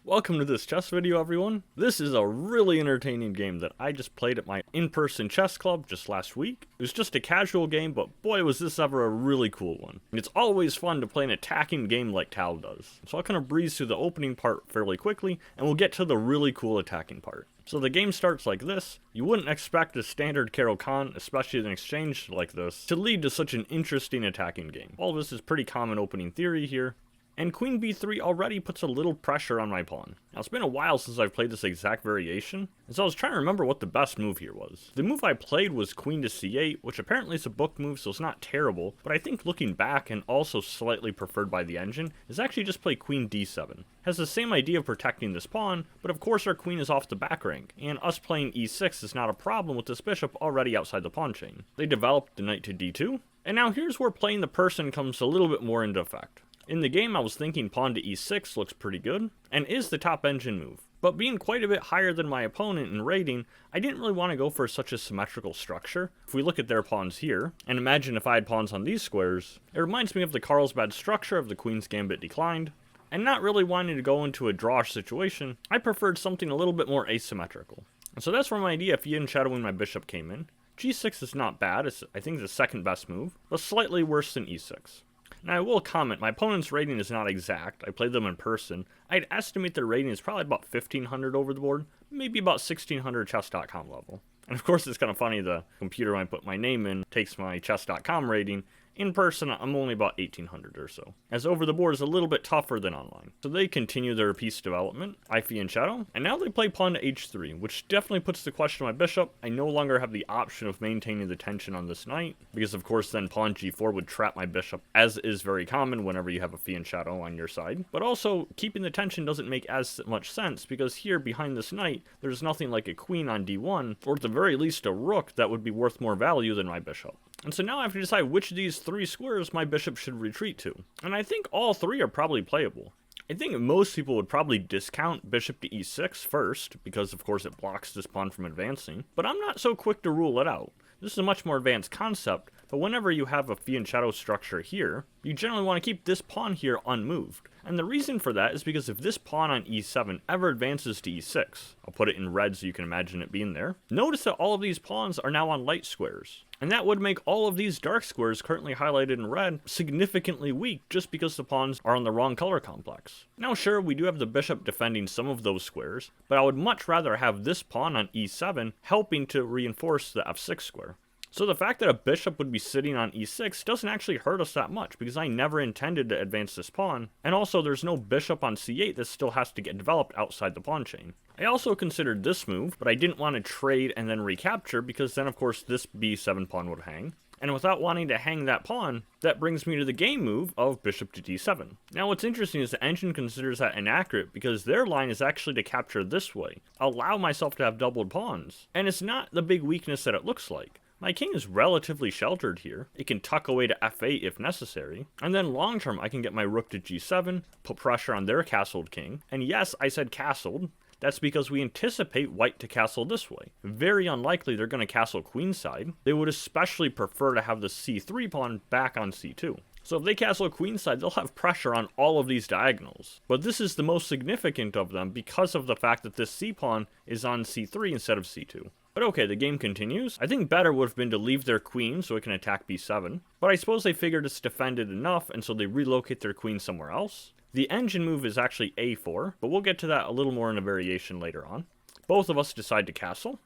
Welcome to this chess video, everyone. This is a really entertaining game that I just played at my in-person chess club just last week. It was just a casual game, but boy was this ever a really cool one. And it's always fun to play an attacking game like TAL does. So I'll kind of breeze through the opening part fairly quickly, and we'll get to the really cool attacking part. So the game starts like this. You wouldn't expect a standard Caro-Kann, especially an exchange like this, to lead to such an interesting attacking game. All this is pretty common opening theory here. And queen b3 already puts a little pressure on my pawn. Now it's been a while since I've played this exact variation, and so I was trying to remember what the best move here was. The move I played was queen to c8, which apparently is a book move, so it's not terrible, but I think looking back, and also slightly preferred by the engine, is actually just play queen d7. Has the same idea of protecting this pawn, but of course our queen is off the back rank, and us playing e6 is not a problem with this bishop already outside the pawn chain. They developed the knight to d2, and now here's where playing the person comes a little bit more into effect. In the game, I was thinking pawn to e6 looks pretty good, and is the top engine move. But being quite a bit higher than my opponent in rating, I didn't really want to go for such a symmetrical structure. If we look at their pawns here, and imagine if I had pawns on these squares, it reminds me of the Carlsbad structure of the Queen's Gambit Declined. And not really wanting to go into a drawish situation, I preferred something a little bit more asymmetrical. And so that's where my idea of shadowing my bishop came in. g6 is not bad, it's I think the second best move, but slightly worse than e6. Now I will comment, my opponent's rating is not exact, I played them in person. I'd estimate their rating is probably about 1500 over the board, maybe about 1600 chess.com level. And of course it's kind of funny, the computer I put my name in takes my chess.com rating. In person, I'm only about 1800 or so, as over the board is a little bit tougher than online. So they continue their piece development, Ify and Shadow, and now they play pawn to h3, which definitely puts the question on my bishop. I no longer have the option of maintaining the tension on this knight, because of course then pawn g4 would trap my bishop, as is very common whenever you have a Ify and Shadow on your side. But also, keeping the tension doesn't make as much sense, because here behind this knight, there's nothing like a queen on d1, or at the very least a rook that would be worth more value than my bishop. And so now I have to decide which of these three squares my bishop should retreat to. And I think all three are probably playable. I think most people would probably discount bishop to e6 first, because of course it blocks this pawn from advancing, but I'm not so quick to rule it out. This is a much more advanced concept, but whenever you have a Ify and Shadow structure here, you generally want to keep this pawn here unmoved. And the reason for that is because if this pawn on e7 ever advances to e6, I'll put it in red so you can imagine it being there, notice that all of these pawns are now on light squares. And that would make all of these dark squares currently highlighted in red significantly weak just because the pawns are on the wrong color complex. Now sure, we do have the bishop defending some of those squares, but I would much rather have this pawn on e7 helping to reinforce the f6 square. So the fact that a bishop would be sitting on e6 doesn't actually hurt us that much, because I never intended to advance this pawn, and also there's no bishop on c8 that still has to get developed outside the pawn chain. I also considered this move, but I didn't want to trade and then recapture, because then of course this b7 pawn would hang. And without wanting to hang that pawn, that brings me to the game move of bishop to d7. Now what's interesting is the engine considers that inaccurate, because their line is actually to capture this way, allow myself to have doubled pawns. And it's not the big weakness that it looks like. My king is relatively sheltered here. It can tuck away to f8 if necessary. And then long term I can get my rook to g7, put pressure on their castled king. And yes, I said castled. That's because we anticipate white to castle this way. Very unlikely they're going to castle queenside. They would especially prefer to have the c3 pawn back on c2. So if they castle queenside, they'll have pressure on all of these diagonals. But this is the most significant of them because of the fact that this c pawn is on c3 instead of c2. But okay, the game continues. I think better would have been to leave their queen so it can attack b7. But I suppose they figured it's defended enough, and so they relocate their queen somewhere else. The engine move is actually a4, but we'll get to that a little more in a variation later on. Both of us decide to castle.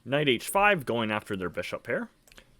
Knight h5 going after their bishop pair.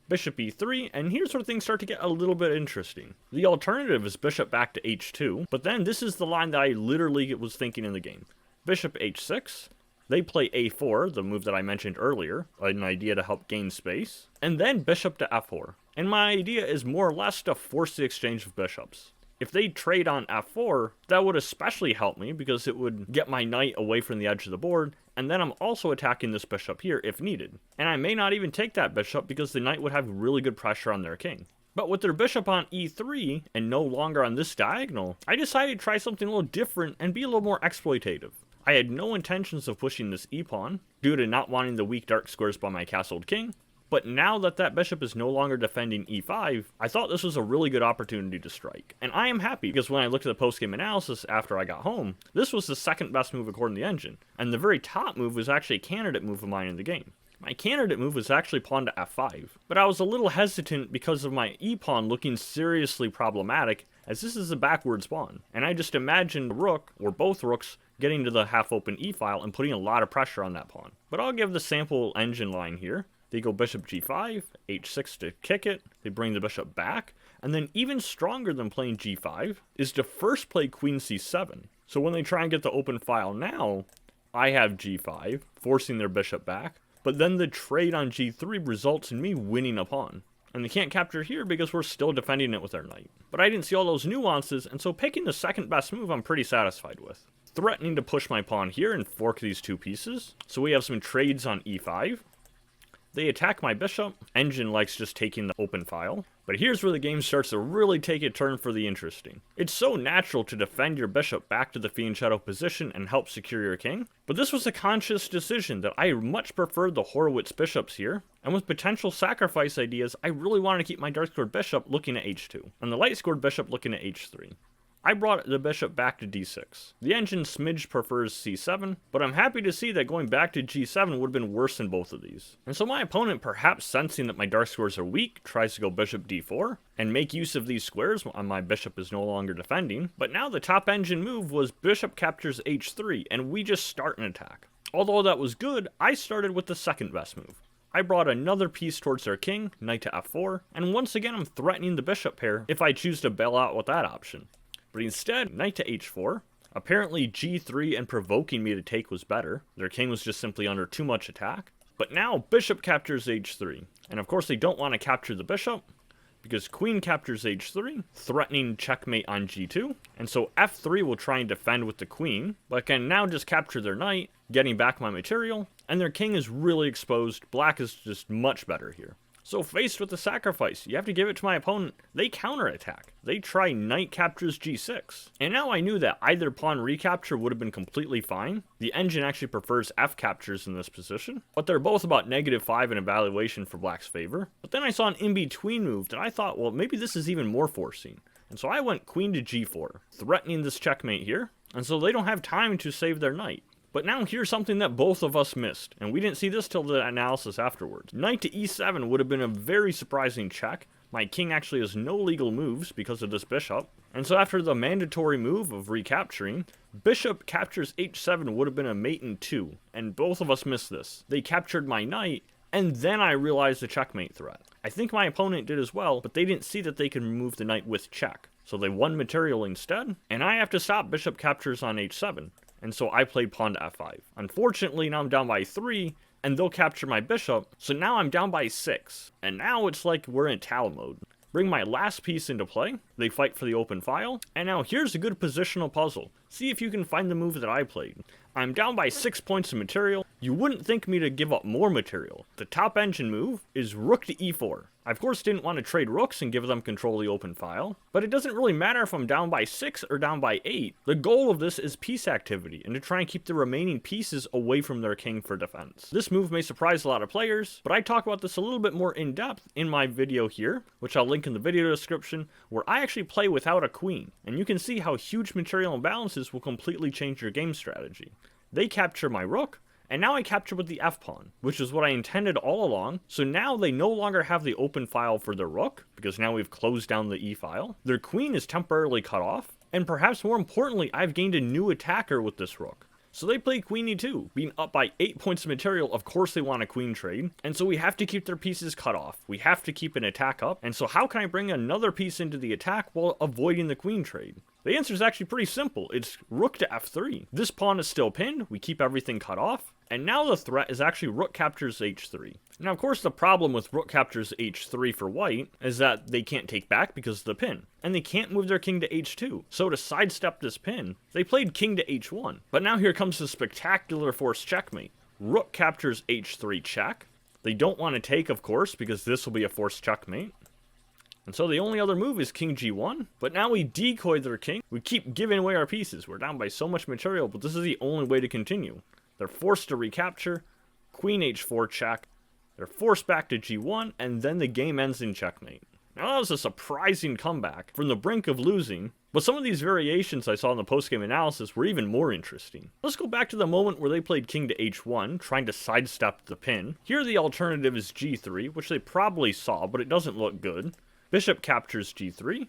Bishop e3, and here's where things start to get a little bit interesting. The alternative is bishop back to h2, but then this is the line that I literally was thinking in the game. Bishop h6. They play a4, the move that I mentioned earlier, an idea to help gain space, and then bishop to f4. And my idea is more or less to force the exchange of bishops. If they trade on f4, that would especially help me because it would get my knight away from the edge of the board, and then I'm also attacking this bishop here if needed. And I may not even take that bishop because the knight would have really good pressure on their king. But with their bishop on e3, and no longer on this diagonal, I decided to try something a little different and be a little more exploitative. I had no intentions of pushing this e-pawn, due to not wanting the weak dark squares by my castled king, But now that that bishop is no longer defending e5, I thought this was a really good opportunity to strike. And I am happy, because when I looked at the post-game analysis after I got home, this was the second best move according to the engine. And the very top move was actually a candidate move of mine in the game. My candidate move was actually pawn to f5, but I was a little hesitant because of my e-pawn looking seriously problematic, as this is a backwards pawn, and I just imagined the rook, or both rooks, getting to the half-open e-file and putting a lot of pressure on that pawn. But I'll give the sample engine line here. They go bishop g5, h6 to kick it, they bring the bishop back, and then even stronger than playing g5 is to first play queen c7. So when they try and get the open file now, I have g5, forcing their bishop back, but then the trade on g3 results in me winning a pawn. And they can't capture here because we're still defending it with our knight. But I didn't see all those nuances, and so picking the second best move I'm pretty satisfied with. Threatening to push my pawn here and fork these two pieces. So we have some trades on e5. They attack my bishop. Engine likes just taking the open file. But here's where the game starts to really take a turn for the interesting. It's so natural to defend your bishop back to the fianchetto position and help secure your king. But this was a conscious decision that I much preferred the Horowitz bishops here. And with potential sacrifice ideas, I really wanted to keep my dark-scored bishop looking at h2. And the light-scored bishop looking at h3. I brought the bishop back to d6. The engine smidge prefers c7, but I'm happy to see that going back to g7 would have been worse than both of these. And so my opponent, perhaps sensing that my dark squares are weak, tries to go bishop d4, and make use of these squares when my bishop is no longer defending. But now the top engine move was bishop captures h3, and we just start an attack. Although that was good, I started with the second best move. I brought another piece towards their king, knight to f4, and once again I'm threatening the bishop pair if I choose to bail out with that option. But instead, knight to h4. Apparently g3 and provoking me to take was better. Their king was just simply under too much attack. But now bishop captures h3. And of course they don't want to capture the bishop, because queen captures h3, threatening checkmate on g2. And so f3 will try and defend with the queen, but can now just capture their knight, getting back my material. And their king is really exposed. Black is just much better here. So faced with the sacrifice, you have to give it to my opponent, they counterattack. They try knight captures g6. And now I knew that either pawn recapture would have been completely fine. The engine actually prefers f captures in this position, but they're both about -5 in evaluation for black's favor. But then I saw an in-between move that I thought, well, maybe this is even more forcing. And so I went queen to g4, threatening this checkmate here, and so they don't have time to save their knight. But now here's something that both of us missed, and we didn't see this till the analysis afterwards. Knight to e7 would have been a very surprising check. My king actually has no legal moves because of this bishop. And so after the mandatory move of recapturing, bishop captures h7 would have been a mate in 2, and both of us missed this. They captured my knight, and then I realized the checkmate threat. I think my opponent did as well, but they didn't see that they could remove the knight with check. So they won material instead, and I have to stop bishop captures on h7. And so I played pawn to f5. Unfortunately, now I'm down by 3, and they'll capture my bishop, so now I'm down by 6. And now it's like we're in TAL mode. Bring my last piece into play, they fight for the open file, and now here's a good positional puzzle. See if you can find the move that I played. I'm down by 6 points of material. You wouldn't think me to give up more material. The top engine move is rook to e4. I of course didn't want to trade rooks and give them control of the open file, but it doesn't really matter if I'm down by 6 or down by 8. The goal of this is piece activity, and to try and keep the remaining pieces away from their king for defense. This move may surprise a lot of players, but I talk about this a little bit more in depth in my video here, which I'll link in the video description, where I actually play without a queen, and you can see how huge material imbalances will completely change your game strategy. They capture my rook, and now I capture with the f-pawn, which is what I intended all along. So now they no longer have the open file for their rook, because now we've closed down the e-file. Their queen is temporarily cut off, and perhaps more importantly, I've gained a new attacker with this rook. So they play queen e2, being up by 8 points of material. Of course they want a queen trade, and so we have to keep their pieces cut off. We have to keep an attack up, and so how can I bring another piece into the attack while avoiding the queen trade? The answer is actually pretty simple. It's rook to f3. This pawn is still pinned, we keep everything cut off, and now the threat is actually rook captures h3. Now of course the problem with rook captures h3 for white is that they can't take back because of the pin, and they can't move their king to h2. So to sidestep this pin, they played king to h1. But now here comes the spectacular forced checkmate. Rook captures h3 check. They don't want to take, of course, because this will be a forced checkmate. And so the only other move is king g1, but now we decoy their king. We keep giving away our pieces. We're down by so much material, but this is the only way to continue. They're forced to recapture, queen h4 check, They're forced back to g1, and then the game ends in checkmate. Now that was a surprising comeback from the brink of losing, but some of these variations I saw in the post-game analysis were even more interesting. Let's go back to the moment where they played king to h1, trying to sidestep the pin. Here the alternative is g3, which they probably saw, but it doesn't look good. Bishop captures g3.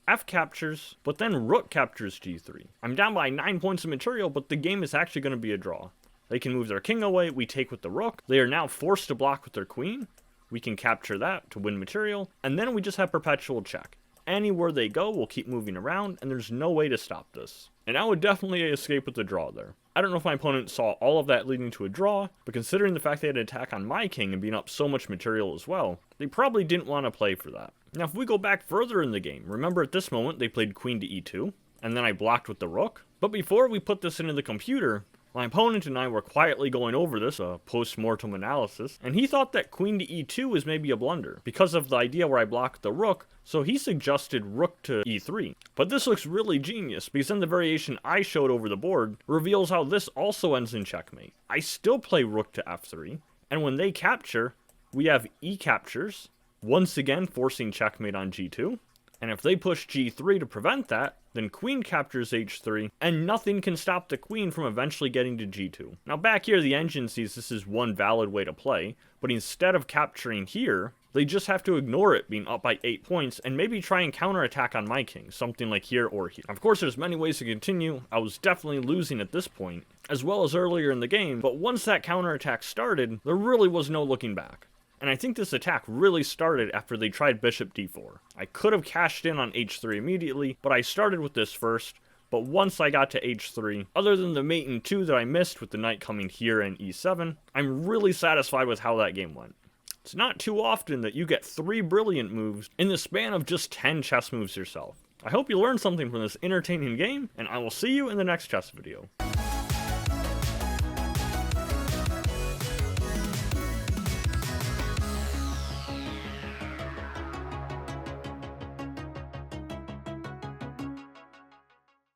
F captures, but then rook captures g3. I'm down by 9 points of material, but the game is actually going to be a draw. They can move their king away, we take with the rook. They are now forced to block with their queen. We can capture that to win material, and then we just have perpetual check. Anywhere they go, we'll keep moving around, and there's no way to stop this. And I would definitely escape with the draw there. I don't know if my opponent saw all of that leading to a draw, but considering the fact they had an attack on my king and being up so much material as well, they probably didn't want to play for that. Now if we go back further in the game, remember at this moment they played queen to e2, and then I blocked with the rook. But before we put this into the computer, my opponent and I were quietly going over this, a post-mortem analysis, and he thought that queen to e2 was maybe a blunder, because of the idea where I blocked the rook, so he suggested rook to e3. But this looks really genius, because then the variation I showed over the board reveals how this also ends in checkmate. I still play rook to f3, and when they capture, we have e captures, once again forcing checkmate on g2. And if they push g3 to prevent that, then queen captures h3, and nothing can stop the queen from eventually getting to g2. Now back here, the engine sees this is one valid way to play, but instead of capturing here, they just have to ignore it being up by 8 points, and maybe try and counterattack on my king, something like here or here. Of course, there's many ways to continue. I was definitely losing at this point, as well as earlier in the game, but once that counterattack started, there really was no looking back. And I think this attack really started after they tried bishop d4. I could have cashed in on h3 immediately, but I started with this first. But once I got to h3, other than the mate in 2 that I missed with the knight coming here and e7, I'm really satisfied with how that game went. It's not too often that you get 3 brilliant moves in the span of just 10 chess moves yourself. I hope you learned something from this entertaining game, and I will see you in the next chess video.